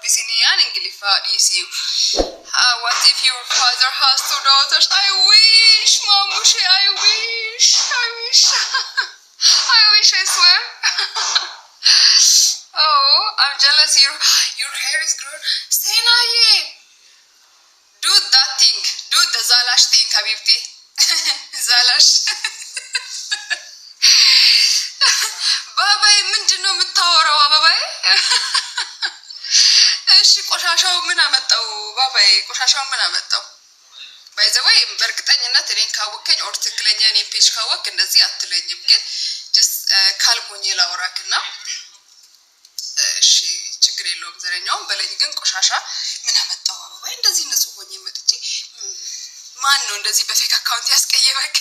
Abysinian Ingilifadis you. What if your father has 2 daughters? I wish, Mamushi, I wish. I swear. Oh, I'm jealous. Your hair is grown. Stay naye. Do that thing. Do the Zalash thing, Habibti. Zalash. Babai, ምንድነው የምታወራው አባባይ? እሺ ቆሻሻው ምን አመጣው ባባይ? ቆሻሻው ምን አመጣው? ባይዘው በርግጠኝነት እኔን ካወከኝ ኦር ትክክለኛ እኔን ፔጅ ካወክ እንደዚህ አትለኝም ግን just ካልሞኝ ላውራክና እሺ ችግር የለውም ዘረኛውን በለኝ ግን ቆሻሻ ምን አመጣው አባባይ? እንደዚህ ንጹህ ሆኜ መጥቼ ማን ነው እንደዚህ በፌክ አካውንት ያስቀየመክ?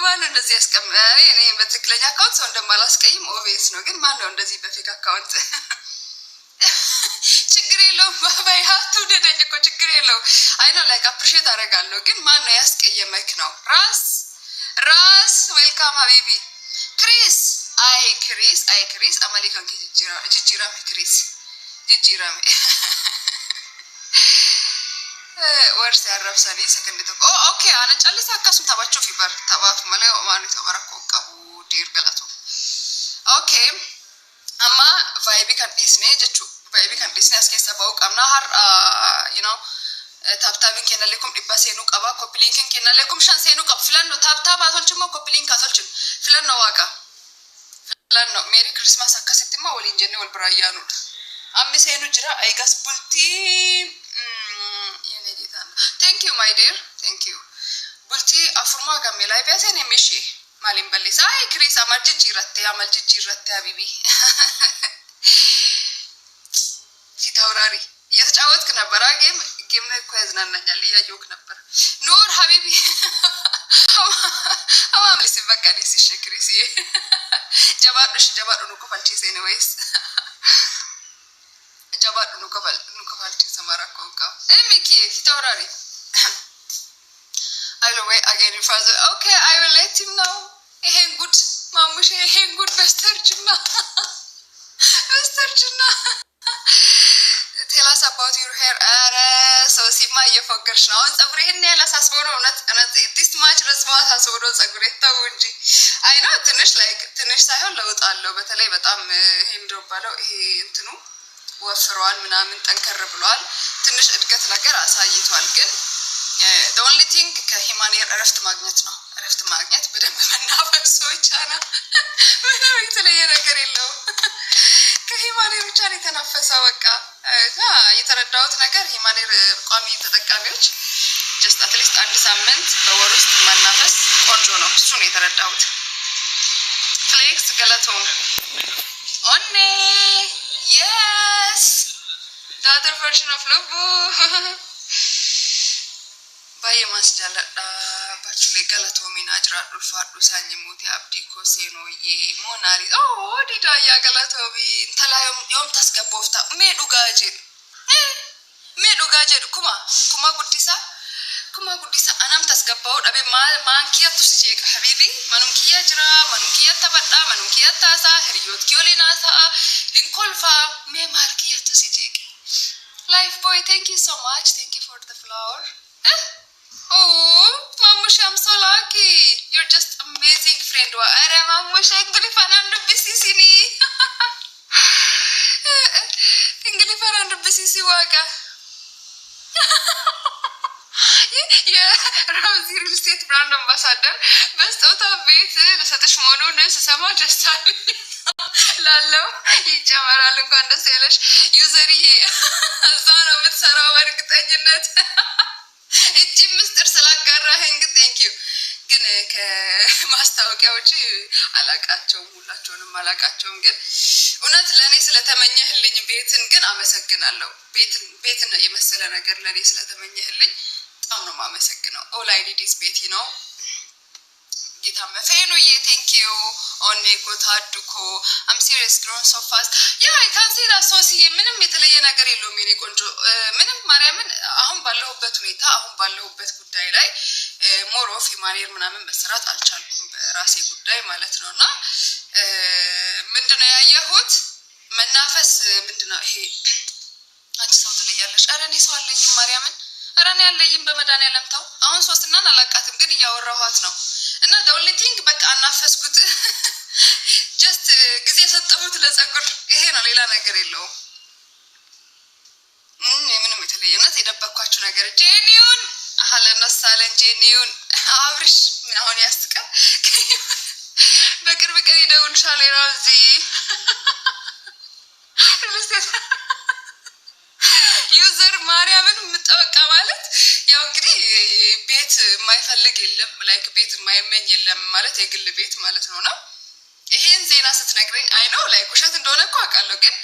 ማን ነው እንደዚህ ያስቀመረ? እኔ በትክክለኛ አካውንት ሰው እንደማላስቀይም ኦቪየስ ነው ግን ማን ነው እንደዚህ በፌክ አካውንት? ችግር የለውም ባባይ ሀቱ ደደኝ እኮ ችግር የለውም። አይ ነው ላይክ አፕሪሺየት አደርጋለሁ ግን ማን ነው ያስቀየመክ ነው? ራስ ዌልካም ሀቢቢ ክሪስ ክሪስ አማሊካን ጅጅራ ክሪስ ጅጅራ ወርስ ያረብሳሊ ሰከንድ ተቆ ኦኬ አነ ጫልሳ አካሱም ታባቸው ፊበር ታባፍ ማለ ማኑ ተባረኮ ቀቡ ዲር ገላቶ ኦኬ አማ ቫይቢ ካዲስኔ ጀቹ ቫይቢ ካዲስኔ አስከሰ ባው ቀምና ሀር you know ታብታብን ከነለኩም ዲባሴኑ ቀባ ኮፕሊንክን ከነለኩም ሻንሴኑ ቀብ ፍላን ነው ታብታብ አቶልችሞ ኮፕሊንክ አቶልችም ፍላን ነው ዋጋ ፍላን ነው ሜሪ ክሪስማስ አካሰትማ ወሊንጀኔ ወልብራያኑ አምሴኑ ጅራ አይጋስ ቡልቲ Thank you my dear thank you bulti afurma gamme ላይ ቢያሰን የሚሽ ማሊም በሊሳ አይ ክሪስ አማልጅጅራቴ habibi ሲታውራሪ እየተጫወትክ ነበር ጌም ነው እኮ ያዝናናኛል እያየሁክ ነበር ኑር habibi አማልሲ በቃ ዲስ ክሪስ ጀባዱ ነው ኮፋልቺ ሰኔ ወይስ ጀባዱ ነው ኮፋልቺ ሰማራኮካ ኤሚኪ ሲታውራሪ I will wait again further. Okay, I will let him know. Hey good, Mamushi. Hey good, Vesterjuna. Tell us about your hair. So Sima, you forgot now. It's a great nail as a solo. Not this much response as well as a great tawunji. I know Tinish I have load all over the but him drop below. He into no. وفران منامن تنكربلوال تنش ادقت ነገር አሳይቷል ግን the only thing ከሂማኒር አረፍት ማግኘት ነው አረፍት ማግኘት በደንብ መናፈስ ወቻና ምንም የተለየ ነገር የለው ከሂማኒር ብቻ ነው የተናፈሰው በቃ የተረዳሁት ነገር ሂማኒር ቋሚ ተጠቃሚዎች just at least አንድ ሳምንት በወር ውስጥ መናፈስ ቆንጆ ነው እሱ ነው የተረዳሁት ፍሌክስ ገለቶ ኦኔ Yes, the other version of Lubu. Baye mas jalada bachule galatomin ajra dulfadu sanyimuti abdi ko seno ye monari oh dida ya galatomi talayom yom tasgabofta me dugaje kuma gudisa anam tasgabaw dabe mankiya tusije habibi manunkiya jira manunkiya tabada manunkiya tasa heriyot kiolina sa linkolfa me markiya tusije life boy thank you so much thank you for the flower oh mamush I'm so lucky you're just amazing friend wa ara mamush ingli fanandu bisisini ingli fanandu bisisi waga Yeah, Ramzi real estate brand ambassador. Best out of bait, ለሰጥሽ መሆኑን ስሰማ ደስ አለኝ። ላለው ይጨመራል እንኳን ደስ ያለሽ ዩዘርዬ እዛ ነው የምትሰራው በእርግጠኝነት እቺ ምስጥር ስላጋራኸኝ ግን thank you ግን ከማስታወቂያዎች አላቃቸውም ሁላቸውንም አላቃቸውም ግን እውነት ለኔ ስለተመኘህልኝ ቤትን ግን አመሰግናለሁ ቤትን የመሰለ ነገር ለኔ ስለተመኘህልኝ በጣም ነው ማመሰግነው all I need is ቤት ነው ጌታ መፈኑዬ thank you on me ጎታዱኮ I'm serious grown so fast yeah I can see that so see ምንም የተለየ ነገር የለውም የኔ ቆንጆ ምንም ማርያምን አሁን ባለሁበት ሁኔታ አሁን ባለሁበት ጉዳይ ላይ ሞር ኦፍ ማኔር ምናምን መስራት አልቻልኩም በራሴ ጉዳይ ማለት ነውና ማርያምን አራኔ ያለይም በመድኃኒዓለም ተው። አሁን ሶስትናን አላቃትም ግን እያወራኋት ነው። እና the only thing በቃ አናፈስኩት ጀስት ጊዜ ሰጠሁት ለጸጉር። ይሄ ነው ሌላ ነገር የለውም። ምንም የተለየነት የደበኳችሁ ነገር ጄኒውን አለነሳለን ጄኒውን አብርሽ ምን አሁን ያስቀር በቅርብ ቀን ይደውልሻል ራዚ ዩዘር ማርያምን ምጠበቃ ማለት ያው እንግዲህ ቤት የማይፈልግ የለም ላይክ ቤት የማይመኝ የለም ማለት የግል ቤት ማለት ነውና ይሄን ዜና ስትነግረኝ አይ ኖ ላይክ ውሸት እንደሆነ እኮ አውቃለሁ ግን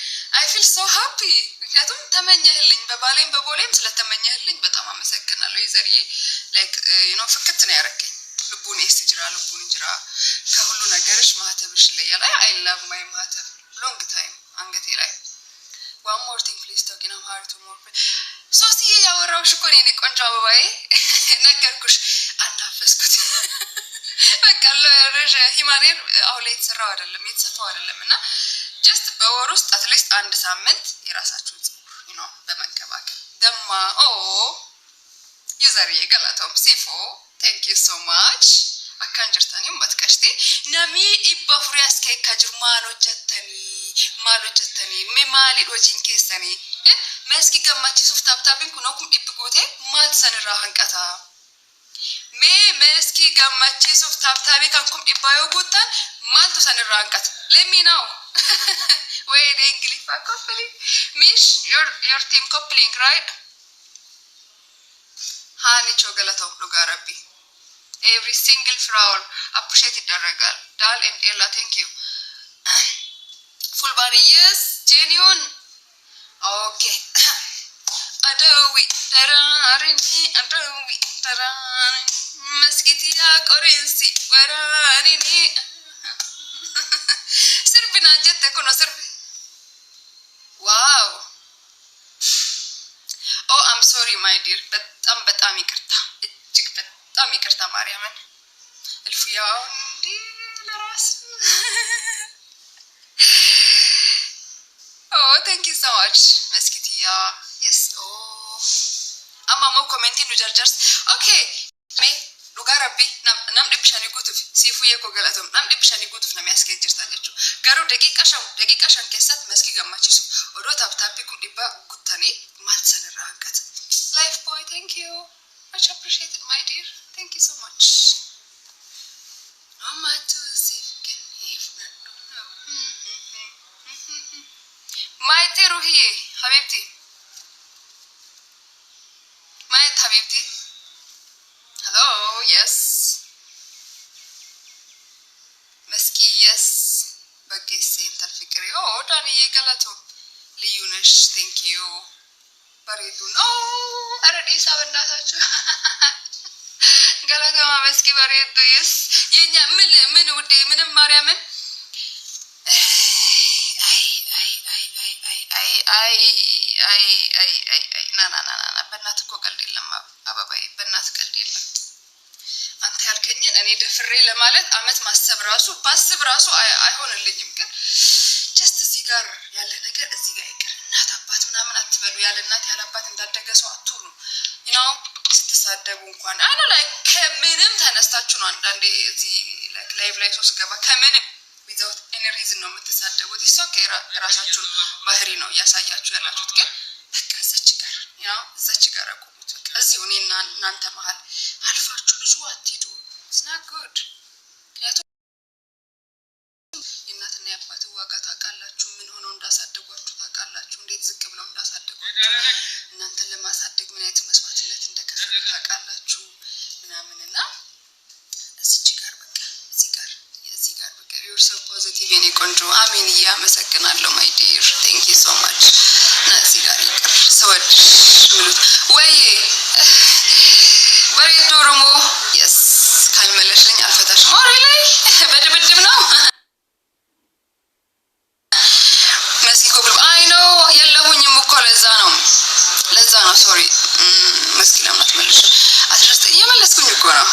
I feel so happy ምክንያቱም ተመኘህልኝ በባሌም በቦሌም ስለተመኘህልኝ በጣም አመሰግናለሁ ዩዘርዬ ላይክ ፍክት ነው ያረከኝ ልቡን እስጅራ ልቡን እንጅራ ከሁሉ ነገርሽ ማህተብሽ ለያላ I love my ማህተብ long time አንገቴ ላይ one more thing please talking I'm hard to more ሶሲ ያወራውሽ እኮ ነኝ ቆንጆ አበባዬ ነገርኩሽ አናፈስኩት በቃ ለረጀ ሂማኔር አሁን ላይ የተሰራው አይደለም እና just በወር ውስጥ at least አንድ ሳምንት የራሳችሁን ጸጉር በመንከባከብ ደማ ዩዘር የገላቶም ሲፎ thank you so much አካንጀርታኒም መጥቀሽቲ ነሚ ኢባፍሪያስከ ከጅርማኖ ጀተኒ ማሎጀተኒ ሜማሊ ዶጂን ከሰኒ መስኪ ገማቺ ሱፍ ታብታብን ኩኖኩም ኢብጎቴ ማልሰንራ አንቀታ መስኪ ገማቺ ሱፍ ታብታቢ ካንኩም ኢባዮ ጉታን ማልቱ ሰንራ አንቀት let me know wait english coupling mish your team coupling right hani chogalato lugarabi every single flower appreciate ይደረጋል ዳል and ella thank you full body yes genuine okay adawi dararni adawi daran maskitiya qorensi wararini sirbina jette kono sirbi wow oh I'm sorry my dear በጣም ይቅርታ እጅግ በጣም ይቅርታ ማርያምን الفياو دي لراس oh thank you so much መስኪቲያ yes oh amma mo commenti nu jarjars okay me lugarabbi nam dibshani gutuf sifuye ko galatum nam dibshani gutuf nam yaskejirtajechu garu daqiqa shan keessat meski gammachisu odo taptapi kun dibba guttani malsan raaqat life boy thank you much appreciated my dear thank you so much mama to save can if my teruhi habibti my habibti hello yes meski yes bagese interfikri oh dani yegalato liyunesh thank you baridu no aradi sabandatachu galata meski baridu yes yenya min ውዴ ምንም ማርያምን ና በእናትህ እኮ ቀልድ የለም አባባዬ በእናትህ ቀልድ የለም አንተ ያልከኝን እኔ ደፍሬ ለማለት አመት ማሰብ ራሱ አይሆንልኝም ግን ጀስት እዚህ ጋር ያለ ነገር እዚህ ጋር ይቀር እናት አባት ምናምን አትበሉ ያለ እናት ያለ አባት እንዳደገ ሰው አትሁኑ ስትሳደቡ እንኳን አና ላይ ከምንም ተነስታችሁ ነው አንዳንዴ እዚህ ላይቭ ላይ ሶስ ገባ ከምንም without any reason ነው የምትሳደቡት ይሶከ ራሳችሁ ባህሪ ነው ያሳያችሁ ያላችሁት ግን በቃ እዛች ጋር አቆሙት በቃ እዚሁ እኔና እናንተ መሃል አልፋችሁ ብዙ አትሄዱ it's not good እናትና ያባቱ ዋጋ ታውቃላችሁ ምን ሆነው እንዳሳደጓችሁ ታውቃላችሁ እንዴት ዝቅ ብለው እንዳሳደጓችሁ እናንተን ለማሳደግ ምን አይነት መስዋዕትነት እንደከፈሉ ታውቃላችሁ ምናምንና እዚህ ጋር በቃ you're so positive and ቆንጆ አሜን ያመሰግናለሁ my dear thank you so much እዚህ ጋር ይቅር ሰወድሽ ምሉት ወይ በሪዶርሞ yes ካልመለሽልኝ አልፈታሽ ሞሪ ላይ በድብድብ ነው መስኪ ኮብል አይ ኖ የለሁኝም እኮ ለዛ ነው ሶሪ መስኪ ለምን አትመልሽ አትረስተ እየመለስኩኝ እኮ ነው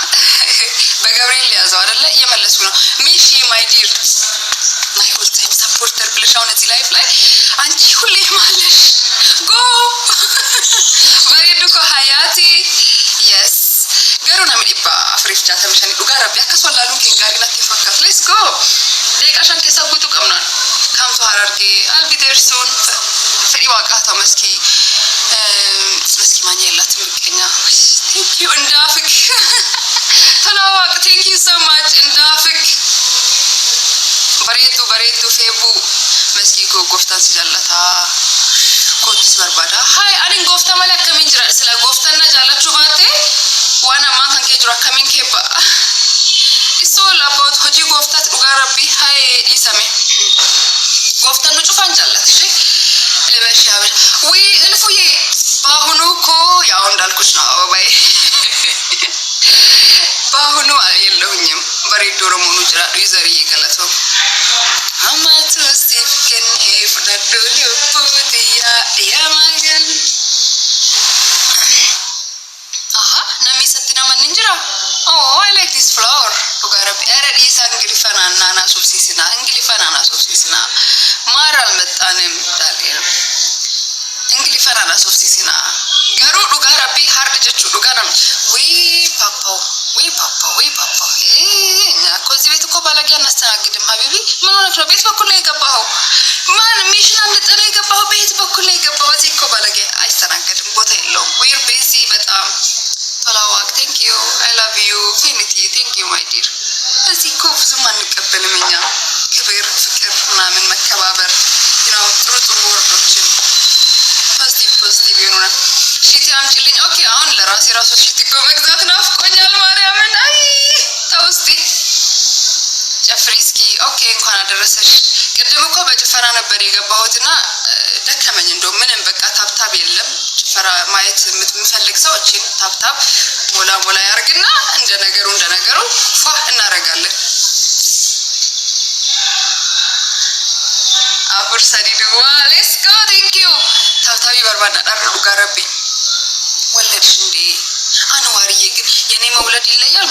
በገብርኤል ያዘው አይደለ እየመለስኩ ነው ሚሺ my dear my all time supporter ብለሻው እዚህ ላይፍ ላይ አንቺ ሁሌ ማለሽ ጎ በሪዱ እኮ ደቂቃሻን keessa guutuu qabnaan kamtu harargee I'll be there soon fedhii waaqaa መስኪ ማኛ የላትም ምቀኛ thank you እንዳፍክ ተናዋቅ thank you so much እንዳፍክ bareedu feebu መስኪ ko goftaan si jallata kotis barbada hay anin gofta male akamin jira sila goftan na jallachuu baate wana man kan ke jira akamin ke ba it's all about hoji gofta dhugaa rabbi hay isame goftan nu cufan jallat እሺ ለበሽ ያበል ወይ እንፉዬ ባሁኑ እኮ ያው እንዳልኩሽ ነው አባባዬ ባሁኑ የለሁኝም በሬዶ ረሞኑ ጅራዱ ይዘር ይገለተው አማቱ ስቲፍ ከኔ ፍዳዶ ለፖቲያ ያማገን አሃ ነሚ ሰጥና ማን እንጀራ I like this flower ዱጋረብ አረዲ ሳንግሊ ፈናና ሶፍሲስና ማራል መጣንም ዳሌም እንግሊ ፈናና ሶፍሲስና ገሩ ዱጋረብ ሃርድ ጀቹ ዱጋናም ወይ ፓፓ እኛ ኮዚ ቤት እኮ ባለጊያ እናስተናግድም ሀቢቢ ምን ሆነክ ነው ቤት በኩል ላይ ገባው ማን ሚሽን አንጥሬ ገባው ቤት በኩል ላይ ገባው እዚህ እኮ ባለጊያ አይስተናገድም ቦታ የለውም we're busy በጣም ተላዋቅ thank you I love you finity thank you my dear እዚህ እኮ ብዙም አንቀበልም እኛ ክብር ፍቅር ምናምን መከባበር ጥሩ ወርዶችን ፖዚቲቭ ይሆናል ሽቲ አምጪልኝ ኦኬ አሁን ለራሴ ራሱ ሽቲ እኮ መግዛት ናፍቆኛል ማርያምን አይ ተውስቲ ጨፍሪስኪ ኦኬ እንኳን አደረሰሽ ቅድም እኮ በጭፈራ ነበር የገባሁትና ደከመኝ እንደው ምንም በቃ ታብታብ የለም ጭፈራ ማየት የምትፈልግ ሰው እቺን ታብታብ ሞላ ያርግና እንደ ነገሩ ፏ እናረጋለን አቡር ሰዲድዋ ሌትስ ጎ ቴንክ ዩ ታብታቢ በርባና ዳርሩ ጋረብኝ ወለድሽ እንዴ አንዋርዬ ግን የኔ መውለድ ይለያል